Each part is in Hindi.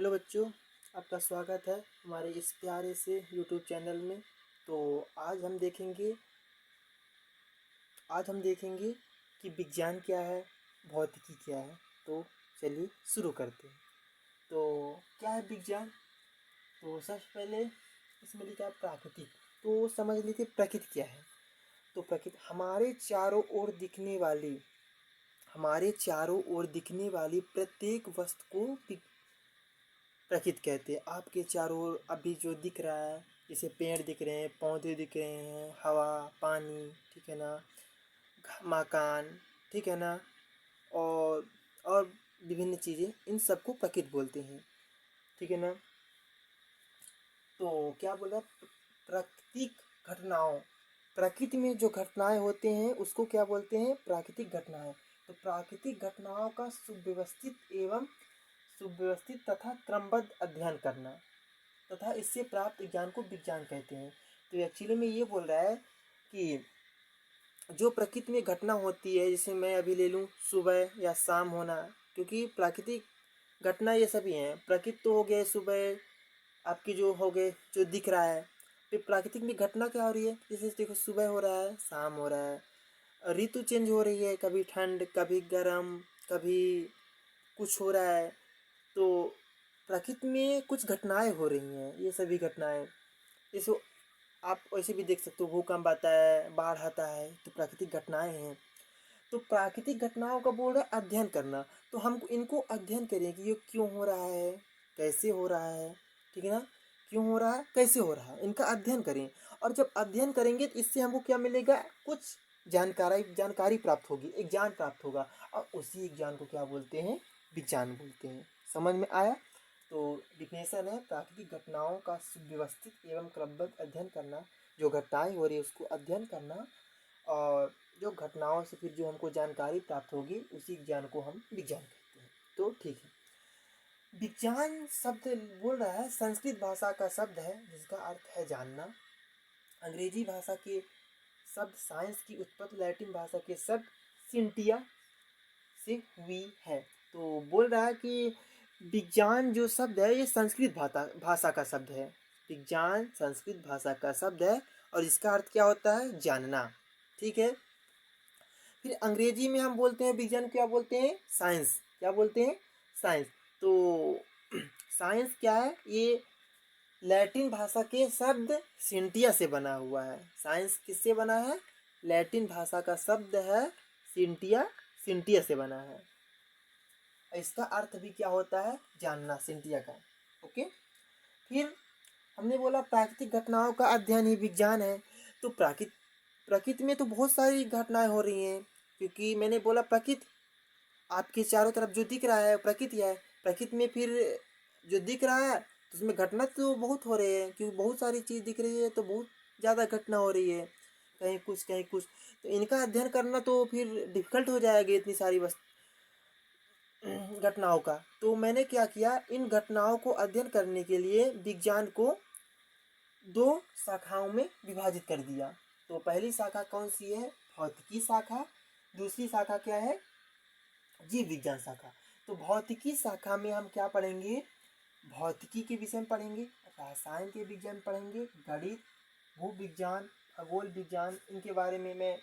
हेलो बच्चों, आपका स्वागत है हमारे इस प्यारे से यूट्यूब चैनल में। तो आज हम देखेंगे आज हम देखेंगे कि विज्ञान क्या है, भौतिकी क्या है। तो चलिए शुरू करते हैं। तो क्या है विज्ञान? तो सबसे पहले इसमें लिखा है प्राकृतिक। तो समझ लीजिए प्रकृति क्या है। तो प्रकृति हमारे चारों ओर दिखने वाली प्रत्येक वस्तु को प्रकृति कहते हैं। आपके चारों ओर अभी जो दिख रहा है, जैसे पेड़ दिख रहे हैं, पौधे दिख रहे हैं, हवा, पानी, ठीक है ना, मकान, ठीक है ना, और और विभिन्न चीज़ें, इन सबको प्रकृति बोलते हैं, ठीक है ना। तो क्या बोला? प्राकृतिक घटनाओं, प्रकृति में जो घटनाएं होते हैं उसको क्या बोलते हैं? प्राकृतिक घटनाएं। तो प्राकृतिक घटनाओं का सुव्यवस्थित तथा क्रमबद्ध अध्ययन करना तथा इससे प्राप्त ज्ञान को विज्ञान कहते हैं। तो एक्चुअली में ये बोल रहा है कि जो प्रकृति में घटना होती है, जैसे मैं अभी ले लूँ सुबह या शाम होना, क्योंकि प्राकृतिक घटना ये सभी हैं। प्रकृति तो हो गया सुबह, आपकी जो हो गए जो दिख रहा है। फिर प्राकृतिक में घटना क्या हो रही है? जैसे देखो सुबह हो रहा है, शाम हो रहा है, ऋतु चेंज हो रही है, कभी ठंड, कभी गर्म, कभी कुछ हो रहा है। तो प्रकृति में कुछ घटनाएं हो रही हैं, ये सभी घटनाएं। जैसे आप वैसे भी देख सकते हो, भूकंप आता है, बाढ़ आता है, तो प्राकृतिक घटनाएं हैं। तो प्राकृतिक घटनाओं का बोल रहा है अध्ययन करना। तो हम इनको अध्ययन करें कि ये क्यों हो रहा है, कैसे हो रहा है, ठीक है ना, क्यों हो रहा है, कैसे हो रहा है, इनका अध्ययन करें। और जब अध्ययन करेंगे तो इससे हमको क्या मिलेगा? कुछ जानकारी प्राप्त होगी, एक ज्ञान प्राप्त होगा, और उसी ज्ञान को क्या बोलते हैं? विज्ञान बोलते हैं। समझ में आया? तो डिफिनेशन है प्राकृतिक घटनाओं का सुव्यवस्थित एवं क्रमबद्ध अध्ययन करना। जो घटनाएं हो रही है उसको अध्ययन करना, और जो घटनाओं से फिर जो हमको जानकारी प्राप्त होगी उसी ज्ञान को हम विज्ञान कहते हैं। तो ठीक है। विज्ञान शब्द बोल रहा है संस्कृत भाषा का शब्द है जिसका अर्थ है जानना। अंग्रेजी भाषा के शब्द साइंस की उत्पत्ति लैटिन भाषा के शब्द सिंटिया से हुई है। तो बोल रहा है कि विज्ञान जो शब्द है ये संस्कृत भाषा का शब्द है। विज्ञान संस्कृत भाषा का शब्द है और इसका अर्थ क्या होता है? जानना, ठीक है। फिर अंग्रेजी में हम बोलते हैं विज्ञान, क्या बोलते हैं? साइंस। क्या बोलते हैं? साइंस। तो साइंस क्या है? ये लैटिन भाषा के शब्द सिंटिया से बना हुआ है। साइंस किससे बना है? लैटिन भाषा का शब्द है सिंटिया, सिंटिया से बना है। इसका अर्थ भी क्या होता है? जानना, सिंटिया का। ओके। फिर हमने बोला प्राकृतिक घटनाओं का अध्ययन ही विज्ञान है। तो प्रकृति में तो बहुत सारी घटनाएं हो रही हैं, क्योंकि मैंने बोला प्रकृति आपके चारों तरफ जो दिख रहा है प्रकृति है। प्रकृति में फिर जो दिख रहा है तो उसमें घटना तो बहुत हो रही है, क्योंकि बहुत सारी चीज़ दिख रही है तो बहुत ज़्यादा घटना हो रही है, कहीं कुछ कहीं कुछ। तो इनका अध्ययन करना तो फिर डिफिकल्ट हो जाएगा, इतनी सारी घटनाओं का। तो मैंने क्या किया, इन घटनाओं को अध्ययन करने के लिए विज्ञान को दो शाखाओं में विभाजित कर दिया। तो पहली शाखा कौन सी है? भौतिकी शाखा। दूसरी शाखा क्या है? जीव विज्ञान शाखा। तो भौतिकी शाखा में हम क्या पढ़ेंगे? भौतिकी के विषय में पढ़ेंगे, रसायन के विज्ञान पढ़ेंगे, गणित, भूविज्ञान, खगोल विज्ञान, इनके बारे में मैं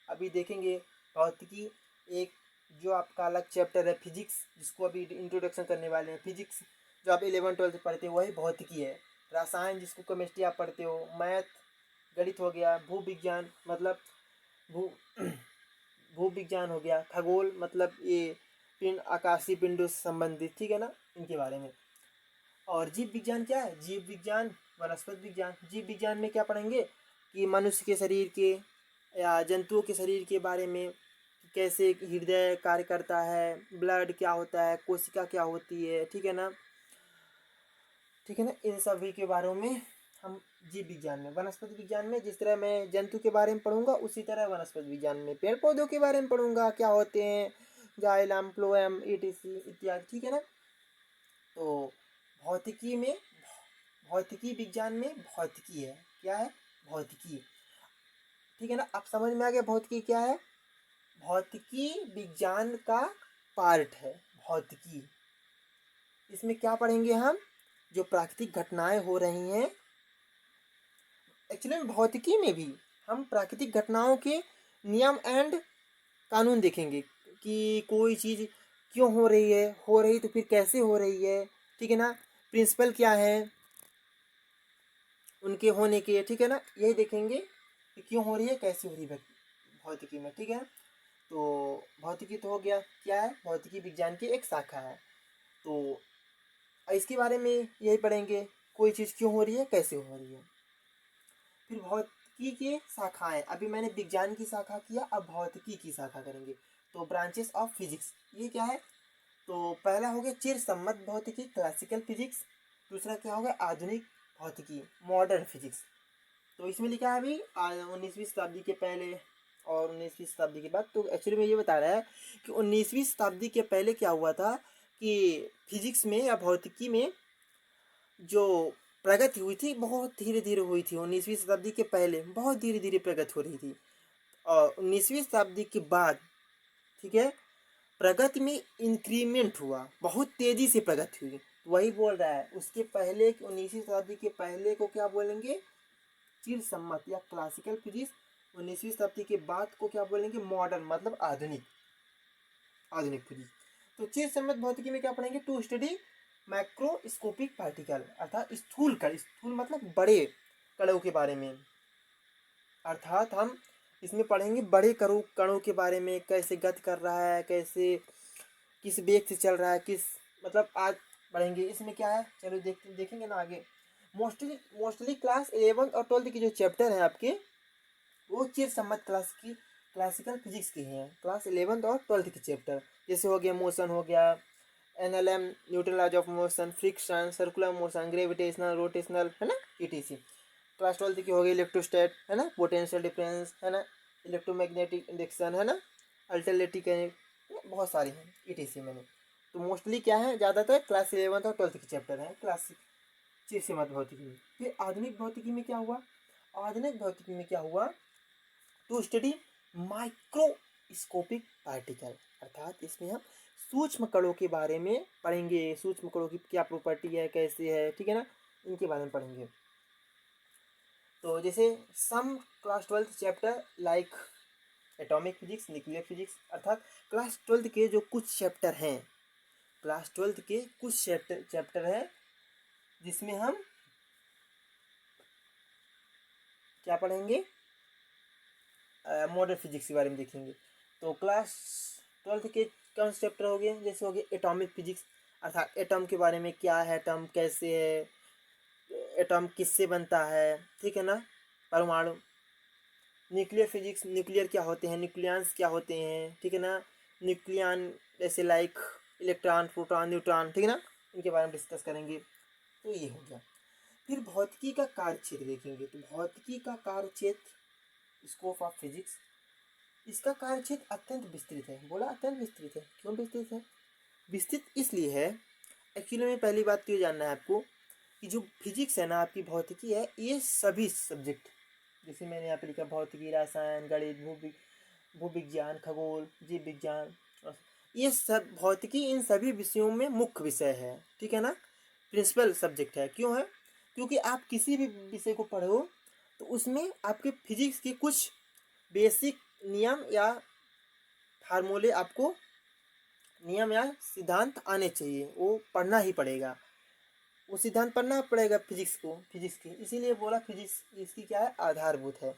अभी देखेंगे। भौतिकी एक जो आपका अलग चैप्टर है, फिजिक्स, जिसको अभी इंट्रोडक्शन करने वाले हैं। फिजिक्स जो आप 11-12 पढ़ते हो वही भौतिकी है। रसायन जिसको केमिस्ट्री आप पढ़ते हो, मैथ, गणित हो गया। भूविज्ञान मतलब भू भूविज्ञान हो गया। खगोल मतलब ये पिंड, आकाशीय पिंडों से संबंधित, ठीक है ना, इनके बारे में। और जीव विज्ञान क्या है? जीव विज्ञान, वनस्पति विज्ञान। जीव विज्ञान में क्या पढ़ेंगे कि मनुष्य के शरीर के या जंतुओं के शरीर के बारे में, कैसे हृदय कार्य करता है, ब्लड क्या होता है, कोशिका क्या होती है, ठीक है ना, ठीक है ना, इन सभी के बारे में हम जीव विज्ञान में। वनस्पति विज्ञान में जिस तरह मैं जंतु के बारे में पढ़ूंगा उसी तरह वनस्पति विज्ञान में पेड़ पौधों के बारे में पढ़ूंगा, क्या होते हैं, जाइलम, फ्लोएम, ईटीसी इत्यादि, ठीक है ना। तो भौतिकी में, भौतिकी विज्ञान में भौतिकी है। क्या है? भौतिकी, ठीक है ना। अब समझ में आ गया भौतिकी क्या है? भौतिकी विज्ञान का पार्ट है। भौतिकी इसमें क्या पढ़ेंगे हम, जो प्राकृतिक घटनाएं हो रही हैं। एक्चुअली में भौतिकी में भी हम प्राकृतिक घटनाओं के नियम एंड कानून देखेंगे कि कोई चीज़ क्यों हो रही तो फिर कैसे हो रही है, ठीक है ना, प्रिंसिपल क्या है उनके होने के, ठीक है ना, यही देखेंगे कि क्यों हो रही है कैसे हो रही है भौतिकी में, ठीक है। तो भौतिकी तो हो गया, क्या है, भौतिकी विज्ञान की एक शाखा है। तो इसके बारे में यही पढ़ेंगे, कोई चीज़ क्यों हो रही है कैसे हो रही है। फिर भौतिकी की शाखाएं, अभी मैंने विज्ञान की शाखा किया, अब भौतिकी की शाखा करेंगे। तो ब्रांचेस ऑफ फिजिक्स, ये क्या है, तो पहला हो गया चिर सम्मत भौतिकी, क्लासिकल फिजिक्स। दूसरा क्या होगा, आधुनिक भौतिकी, मॉडर्न फिजिक्स। तो इसमें लिखा है अभी 19वीं शताब्दी के पहले और 19वीं शताब्दी के बाद। तो एक्चुअली में ये बता रहा है कि 19वीं शताब्दी के पहले क्या हुआ था कि फिजिक्स में या भौतिकी में जो प्रगति हुई थी बहुत धीरे धीरे हुई थी। 19वीं शताब्दी के पहले बहुत धीरे धीरे प्रगति हो रही थी, और 19वीं शताब्दी के बाद, ठीक है, प्रगति में इंक्रीमेंट हुआ, बहुत तेजी से प्रगति हुई। वही बोल रहा है, उसके पहले 19वीं शताब्दी के पहले को क्या बोलेंगे, चिर सम्मत या क्लासिकल फिजिक्स। 19वीं शताब्दी के बाद को क्या बोलेंगे, मॉडर्न मतलब आधुनिक, आधुनिक फिजिक्स। तो चिर सम्मत भौतिकी में क्या पढ़ेंगे, टू स्टडी मैक्रोस्कोपिक पार्टिकल, अर्थात स्थूल कण, स्थूल मतलब बड़े कणों के बारे में। अर्थात हम इसमें पढ़ेंगे बड़े कणों के बारे में, कैसे गति कर रहा है, कैसे किस वेग से चल रहा है, किस मतलब आज पढ़ेंगे। इसमें क्या है, चलो देखेंगे ना आगे। मोस्टली क्लास 11 और 12 की जो चैप्टर है आपके, वो चिर सम्मत क्लासिकल फिजिक्स के हैं, क्लास 11 और 12 के चैप्टर। जैसे हो गया मोशन, हो गया NLM, Newton laws of motion, friction, circular motion, gravitational, rotational, है ना, ईटीसी। क्लास 12 की हो गई इलेक्ट्रोस्टैट, है ना, पोटेंशियल डिफरेंस, है ना, इलेक्ट्रोमैग्नेटिक इंडक्शन, है ना, अल्टरनेटिव, बहुत सारे हैं ईटीसी मैंने। तो मोस्टली क्या है, ज़्यादातर क्लास 11 और 12 के चैप्टर हैं क्लासिक चिर सम्मत भौतिकी में। फिर आधुनिक भौतिकी में क्या हुआ, आधुनिक भौतिकी में क्या हुआ, टू स्टडी माइक्रोस्कोपिक पार्टिकल, अर्थात इसमें हम सूक्ष्म कणों के बारे में पढ़ेंगे, सूक्ष्म कणों की क्या प्रॉपर्टी है, कैसे है, ठीक है ना, इनके बारे में पढ़ेंगे। तो जैसे some class 12 chapter like atomic physics, nuclear physics, अर्थात क्लास 12 के जो कुछ चैप्टर हैं, क्लास 12 के कुछ चैप्टर हैं जिसमें हम क्या पढ़ेंगे, मॉडर्न फिजिक्स के बारे में देखेंगे। तो क्लास 12 के कौन से चैप्टर हो गए, जैसे हो गए एटॉमिक फिजिक्स, अर्थात एटम के बारे में, क्या है एटम, कैसे है एटम, किससे बनता है, ठीक है ना, परमाणु। न्यूक्लियर फिजिक्स, न्यूक्लियर क्या होते हैं, न्यूक्लियंस क्या होते हैं, ठीक है ना, न्यूक्लियन जैसे लाइक इलेक्ट्रॉन, प्रोटॉन, न्यूट्रॉन, ठीक है ना, इनके बारे में डिस्कस करेंगे। तो ये हो गया। फिर भौतिकी का कार्यक्षेत्र देखेंगे। तो भौतिकी का कार्यक्षेत्र, स्कोप ऑफ फिजिक्स, इसका कार्यक्षेत्र अत्यंत विस्तृत है। बोला अत्यंत विस्तृत है, क्यों विस्तृत है, विस्तृत इसलिए है, एक्चुअली में पहली बात तो ये जानना है आपको कि जो फिजिक्स है ना आपकी, भौतिकी है, ये सभी सब्जेक्ट, जैसे मैंने यहाँ पे लिखा भौतिकी, रसायन, गणित, भूविज्ञान, खगोल, जीव विज्ञान, ये सब भौतिकी इन सभी विषयों में मुख्य विषय है, ठीक है ना, प्रिंसिपल सब्जेक्ट है। क्यों है, क्योंकि आप किसी भी विषय को पढ़ो तो उसमें आपके फिजिक्स के कुछ बेसिक नियम या फार्मूले, आपको नियम या सिद्धांत आने चाहिए, वो पढ़ना ही पड़ेगा, वो सिद्धांत पढ़ना पड़ेगा फिजिक्स को, फिजिक्स की, इसीलिए बोला फिजिक्स इसकी क्या है, आधारभूत है।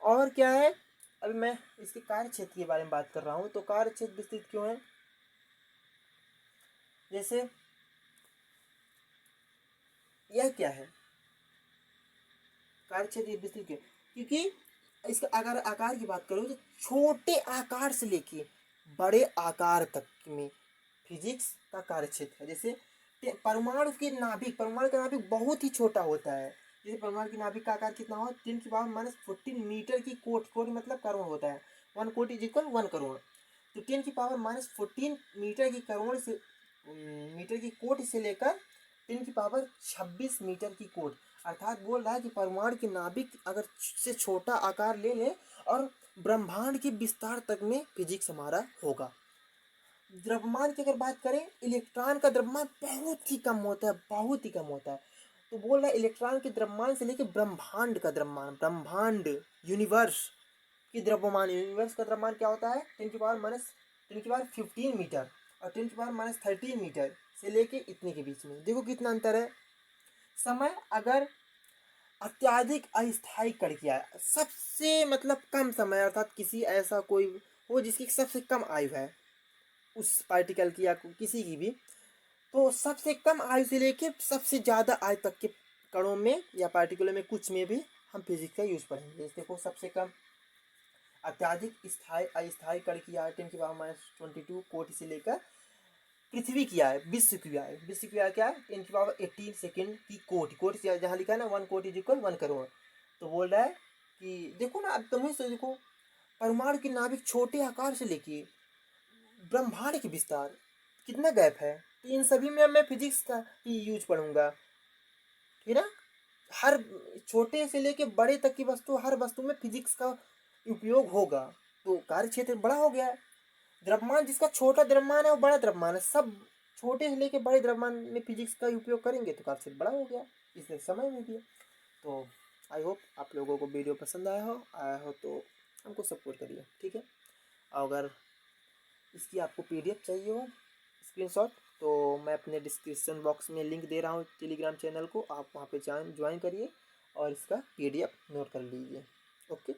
और क्या है, अभी मैं इसके कार्य क्षेत्र के बारे में बात कर रहा हूँ। तो कार्य क्षेत्र विस्तृत क्यों है, जैसे यह क्या है, कार्य क्षेत्र विस्तृत क्यों, क्योंकि इसका अगर आकार की बात करूँ तो छोटे आकार से लेके बड़े आकार तक में फिजिक्स का कार्य क्षेत्र है। जैसे परमाणु का नाभिक बहुत ही छोटा होता है। जैसे परमाणु की नाभिक का आकार कितना हो, 10⁻⁻14 मीटर की कोटि मतलब करोड़ होता है, 1 कोटि इक्वल 1 करोड़। तो 10⁻14 मीटर की करोड़ से मीटर की कोटि से लेकर 10⁻26 मीटर की कोटि, अर्थात बोल रहा है कि परमाणु की नाभिक अगर से छोटा आकार ले ले और ब्रह्मांड के विस्तार तक में फिजिक्स हमारा होगा। द्रव्यमान की अगर बात करें, इलेक्ट्रॉन का द्रव्यमान बहुत ही कम होता है, बहुत ही कम होता है। तो बोल रहा है इलेक्ट्रॉन के द्रव्यमान से लेकर ब्रह्मांड का द्रव्यमान, ब्रह्मांड यूनिवर्स की द्रव्यमान, यूनिवर्स का द्रव्यमान क्या होता है 10⁻⁻15 मीटर और 10⁻⁻13 मीटर से लेके इतने के बीच में। देखो कितना अंतर है। समय अगर अत्याधिक अस्थायी कण किया है, सबसे मतलब कम समय, अर्थात किसी ऐसा कोई हो जिसकी सबसे कम आयु है उस पार्टिकल की या किसी की भी, तो सबसे कम आयु से लेके सबसे ज़्यादा आयु तक के कणों में या पार्टिकुलर में कुछ में भी हम फिजिक्स का यूज़ पढ़ेंगे। जैसे देखो सबसे कम अत्याधिक स्थायी अस्थायी कण की आयु 10⁻22 कोटि से लेकर पृथ्वी की आय, विश्व की आय, विश्व की आय क्या है 10⁻18 सेकेंड की कोटि, कोटि जहाँ लिखा है ना 1 कोटि इक्वल 1 करोड़। तो बोल रहा है कि देखो ना, अब तुम्हें से देखो परमाणु की नाभिक छोटे आकार से लेके ब्रह्मांड के विस्तार, कितना गैप है। तो इन सभी में मैं फिजिक्स का ही यूज पढ़ूंगा, ठीक है ना। हर छोटे से लेके बड़े तक की वस्तु, हर वस्तु में फिजिक्स का उपयोग होगा, तो कार्य क्षेत्र बड़ा हो गया है। द्रव्यमान जिसका छोटा द्रव्यमान है वो बड़ा द्रव्यमान है, सब छोटे से लेके बड़े द्रव्यमान में फिजिक्स का उपयोग करेंगे तो कार्य क्षेत्र बड़ा हो गया, इसलिए समय में भी है। तो आई होप आप लोगों को वीडियो पसंद आया हो तो हमको सपोर्ट करिए, ठीक है। अगर इसकी आपको PDF चाहिए हो स्क्रीनशॉट, तो मैं अपने डिस्क्रिप्शन बॉक्स में लिंक दे रहा हूँ टेलीग्राम चैनल को, आप वहाँ पे ज्वाइन करिए और इसका PDF नोट कर लीजिए। ओके।